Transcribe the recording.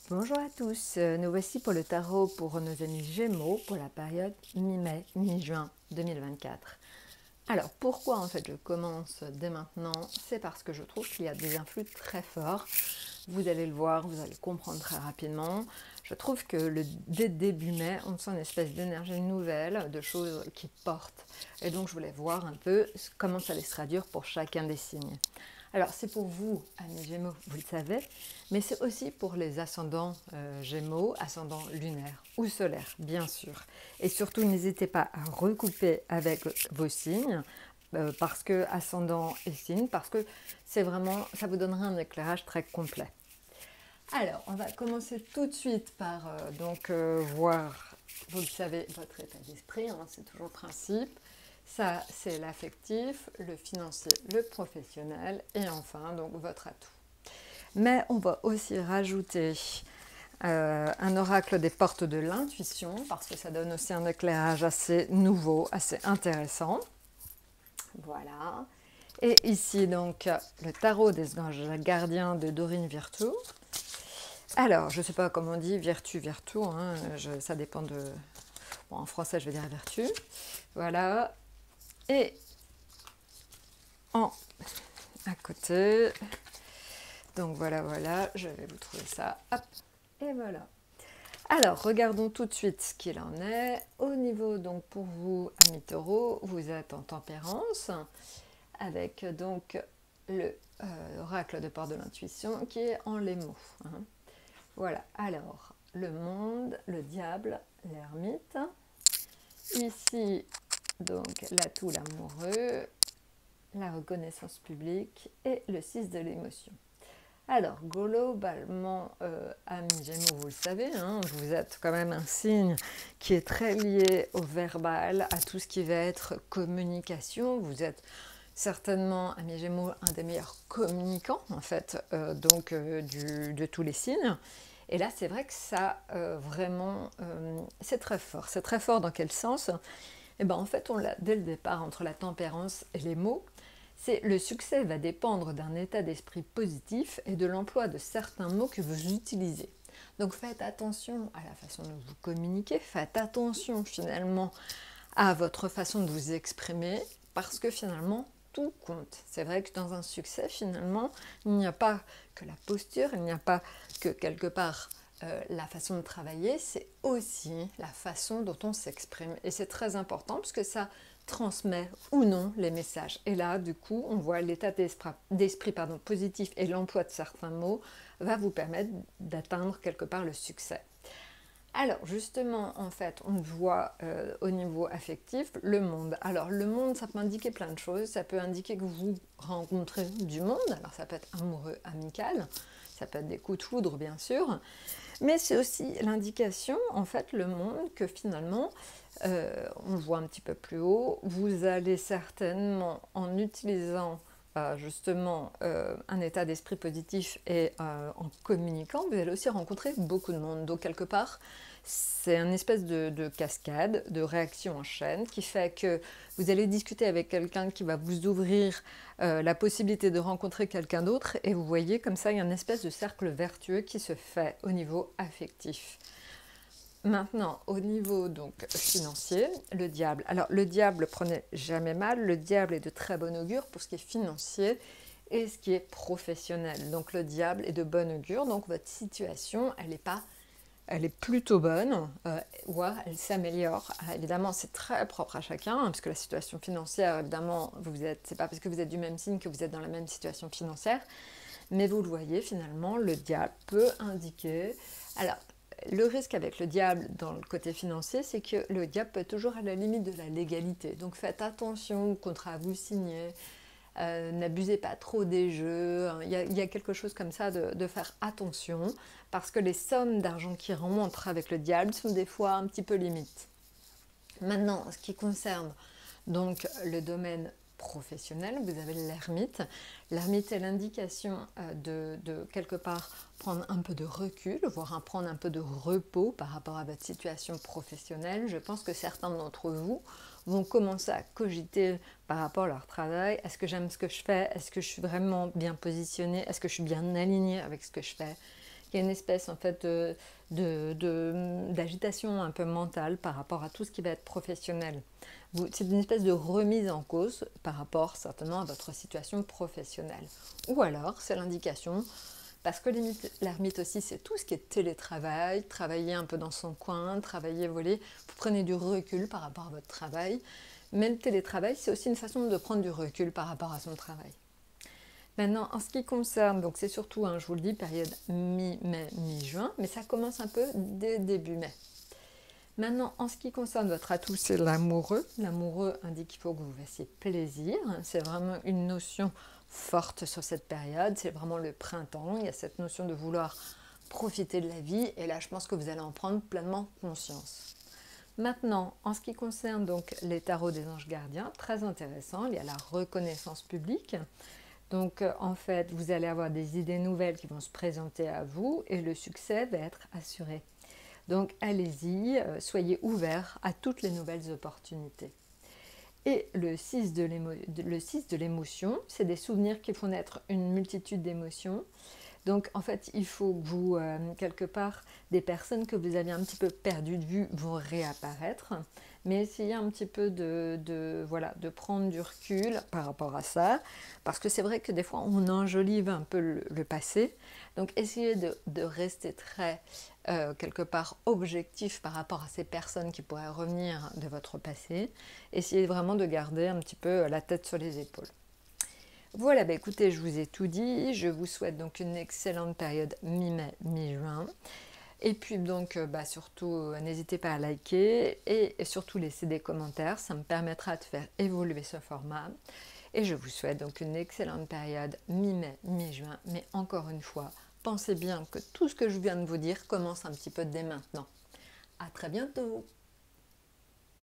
Bonjour à tous, nous voici pour le tarot pour nos amis Gémeaux pour la période mi-mai, mi-juin 2024. Alors pourquoi en fait je commence dès maintenant? C'est parce que je trouve qu'il y a des influx très forts. Vous allez le voir, vous allez comprendre très rapidement. Je trouve que dès début mai, on sent une espèce d'énergie nouvelle, de choses qui portent. Et donc je voulais voir un peu comment ça allait se traduire pour chacun des signes. Alors c'est pour vous, amis Gémeaux, vous le savez, mais c'est aussi pour les ascendants Gémeaux, ascendants lunaires ou solaires, bien sûr. Et surtout, n'hésitez pas à recouper avec vos signes, parce que ascendant et signe, parce que c'est vraiment, ça vous donnera un éclairage très complet. Alors, on va commencer tout de suite par voir, vous le savez, votre état d'esprit, hein, c'est toujours le principe. Ça, c'est l'affectif, le financier, le professionnel et enfin, donc, votre atout. Mais on va aussi rajouter un oracle des portes de l'intuition parce que ça donne aussi un éclairage assez nouveau, assez intéressant. Voilà. Et ici, donc, le tarot des anges gardiens de Dorine Virtue. Alors, je ne sais pas comment on dit, Virtue, hein, ça dépend de... Bon, en français, je vais dire Vertu. Voilà. Et à côté, donc voilà, je vais vous trouver ça. Hop, et voilà. Alors, regardons tout de suite ce qu'il en est. Au niveau, donc, pour vous, amis taureaux, vous êtes en tempérance, avec donc l'oracle de porte de l'intuition qui est en les mots. Hein. Voilà, alors, le monde, le diable, l'ermite. Ici, donc, l'atout, l'amoureux, la reconnaissance publique et le 6 de l'émotion. Alors, globalement, amis Gémeaux, vous le savez, hein, vous êtes quand même un signe qui est très lié au verbal, à tout ce qui va être communication. Vous êtes certainement, amis Gémeaux, un des meilleurs communicants, en fait, de tous les signes. Et là, c'est vrai que ça, vraiment, c'est très fort. C'est très fort dans quel sens? Eh bien, en fait, on l'a dès le départ entre la tempérance et les mots. Le succès va dépendre d'un état d'esprit positif et de l'emploi de certains mots que vous utilisez. Donc faites attention à la façon dont vous communiquez, faites attention finalement à votre façon de vous exprimer, parce que finalement tout compte. C'est vrai que dans un succès, finalement, il n'y a pas que la posture, il n'y a pas que quelque part la façon de travailler, c'est aussi la façon dont on s'exprime. Et c'est très important parce que ça transmet ou non les messages. Et là, du coup, on voit l'état d'esprit positif et l'emploi de certains mots va vous permettre d'atteindre quelque part le succès. Alors justement, en fait, on voit au niveau affectif le monde. Alors le monde, ça peut indiquer plein de choses. Ça peut indiquer que vous rencontrez du monde. Alors ça peut être amoureux, amical. Ça peut être des coups de foudre, bien sûr. Mais c'est aussi l'indication, en fait, le monde, que finalement, on le voit un petit peu plus haut, vous allez certainement, en utilisant justement un état d'esprit positif et en communiquant, vous allez aussi rencontrer beaucoup de monde. Donc quelque part, c'est une espèce de cascade, de réaction en chaîne qui fait que vous allez discuter avec quelqu'un qui va vous ouvrir la possibilité de rencontrer quelqu'un d'autre et vous voyez comme ça, il y a une espèce de cercle vertueux qui se fait au niveau affectif. Maintenant, au niveau donc financier, le diable. Alors, le diable, prenez jamais mal, le diable est de très bon augure pour ce qui est financier et ce qui est professionnel. Donc, le diable est de bon augure, donc votre situation, elle est plutôt bonne, voire elle s'améliore. Évidemment, c'est très propre à chacun, hein, parce que la situation financière, évidemment, c'est pas parce que vous êtes du même signe que vous êtes dans la même situation financière, mais vous le voyez, finalement, le diable peut indiquer... Alors, le risque avec le diable dans le côté financier, c'est que le diable peut être toujours à la limite de la légalité. Donc faites attention au contrat à vous signer, n'abusez pas trop des jeux. Il y a quelque chose comme ça de faire attention, parce que les sommes d'argent qui rentrent avec le diable sont des fois un petit peu limites. Maintenant, ce qui concerne donc le domaine professionnel, vous avez l'ermite. L'ermite est l'indication de quelque part prendre un peu de recul, voire prendre un peu de repos par rapport à votre situation professionnelle. Je pense que certains d'entre vous vont commencer à cogiter par rapport à leur travail. Est-ce que j'aime ce que je fais? Est-ce que je suis vraiment bien positionnée? Est-ce que je suis bien alignée avec ce que je fais? Il y a une espèce en fait d'agitation un peu mentale par rapport à tout ce qui va être professionnel. C'est une espèce de remise en cause par rapport certainement à votre situation professionnelle. Ou alors c'est l'indication, parce que l'ermite aussi c'est tout ce qui est télétravail, travailler un peu dans son coin, travailler, voler, vous prenez du recul par rapport à votre travail. Mais le télétravail c'est aussi une façon de prendre du recul par rapport à son travail. Maintenant, en ce qui concerne, donc c'est surtout, je vous le dis, période mi-mai, mi-juin, mais ça commence un peu dès début mai. Maintenant, en ce qui concerne votre atout, c'est l'amoureux. L'amoureux indique qu'il faut que vous fassiez plaisir. C'est vraiment une notion forte sur cette période. C'est vraiment le printemps. Il y a cette notion de vouloir profiter de la vie. Et là, je pense que vous allez en prendre pleinement conscience. Maintenant, en ce qui concerne donc les tarots des anges gardiens, très intéressant, il y a la reconnaissance publique. Donc en fait, vous allez avoir des idées nouvelles qui vont se présenter à vous et le succès va être assuré. Donc allez-y, soyez ouverts à toutes les nouvelles opportunités. Et le 6 de l'émotion, c'est des souvenirs qui font naître une multitude d'émotions. Donc en fait, il faut que vous, quelque part, des personnes que vous aviez un petit peu perdues de vue vont réapparaître. Mais essayez un petit peu de prendre du recul par rapport à ça. Parce que c'est vrai que des fois, on enjolive un peu le passé. Donc essayez de rester très, quelque part, objectif par rapport à ces personnes qui pourraient revenir de votre passé. Essayez vraiment de garder un petit peu la tête sur les épaules. Voilà, écoutez, je vous ai tout dit. Je vous souhaite donc une excellente période mi-mai, mi-juin. Et puis donc, surtout, n'hésitez pas à liker et surtout laisser des commentaires. Ça me permettra de faire évoluer ce format. Et je vous souhaite donc une excellente période mi-mai, mi-juin. Mais encore une fois, pensez bien que tout ce que je viens de vous dire commence un petit peu dès maintenant. À très bientôt!